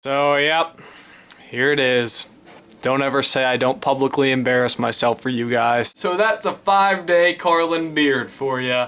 So, yep, here it is. Don't ever say I don't publicly embarrass myself for you guys. So that's a 5-day Carlin beard for ya.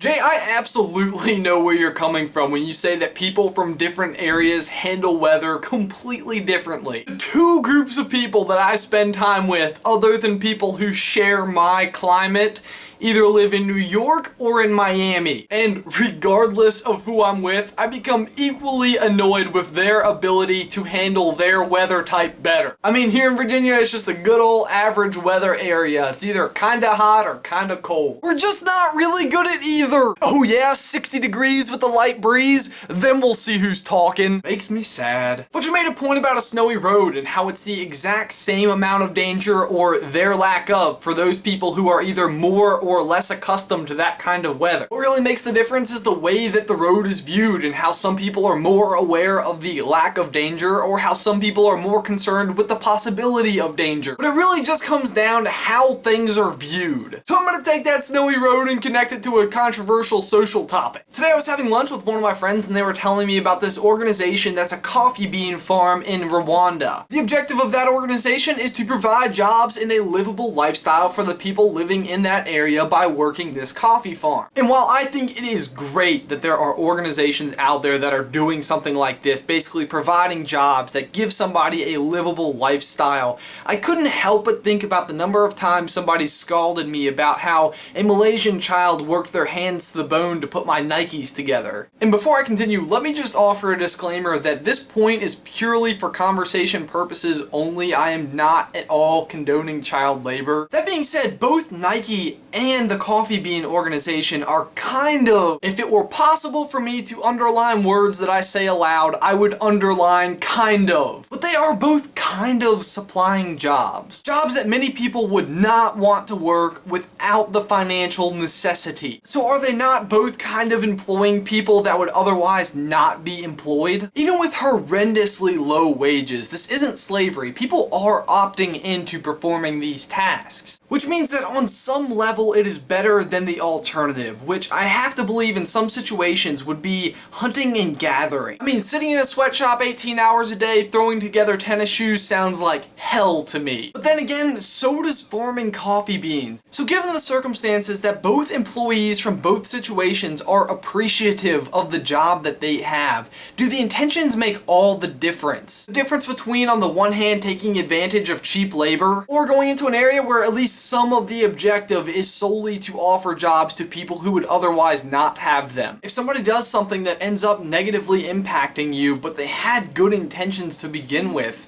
Jay, I absolutely know where you're coming from when you say that people from different areas handle weather completely differently. The two groups of people that I spend time with, other than people who share my climate, either live in New York or in Miami. And regardless of who I'm with, I become equally annoyed with their ability to handle their weather type better. I mean, here in Virginia, it's just a good old average weather area. It's either kinda hot or kinda cold. We're just not really good at either. Oh yeah, 60 degrees with a light breeze, then we'll see who's talking. Makes me sad. But you made a point about a snowy road and how it's the exact same amount of danger or their lack of for those people who are either more or less accustomed to that kind of weather. What really makes the difference is the way that the road is viewed and how some people are more aware of the lack of danger or how some people are more concerned with the possibility of danger. But it really just comes down to how things are viewed. So I'm gonna take that snowy road and connect it to a controversial social topic. Today I was having lunch with one of my friends and they were telling me about this organization that's a coffee bean farm in Rwanda. The objective of that organization is to provide jobs and a livable lifestyle for the people living in that area by working this coffee farm. And while I think it is great that there are organizations out there that are doing something like this, basically providing jobs that give somebody a livable lifestyle, I couldn't help but think about the number of times somebody scalded me about how a Malaysian child worked their hands to the bone to put my Nikes together. And before I continue, let me just offer a disclaimer that this point is purely for conversation purposes only. I am not at all condoning child labor. That being said, both Nike and the Coffee Bean organization are kind of, if it were possible for me to underline words that I say aloud, I would underline kind of. But they are both kind of supplying jobs. Jobs that many people would not want to work without the financial necessity. So are they not both kind of employing people that would otherwise not be employed? Even with horrendously low wages, this isn't slavery. People are opting into performing these tasks. Which means that on some level it is better than the alternative, which I have to believe in some situations would be hunting and gathering. I mean, sitting in a sweatshop 18 hours a day throwing together tennis shoes sounds like hell to me. But then again, so does farming coffee beans. So given the circumstances that both employees from both situations are appreciative of the job that they have, do the intentions make all the difference? The difference between, on the one hand, taking advantage of cheap labor, or going into an area where at least some of the objective is solely to offer jobs to people who would otherwise not have them. If somebody does something that ends up negatively impacting you, but they had good intentions to begin with,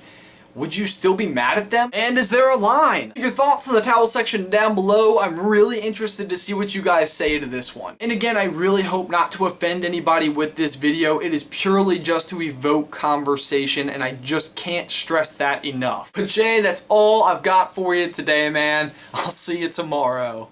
would you still be mad at them? And is there a line? Your thoughts in the towel section down below. I'm really interested to see what you guys say to this one. And again, I really hope not to offend anybody with this video. It is purely just to evoke conversation, and I just can't stress that enough. But Jay, that's all I've got for you today, man. I'll see you tomorrow.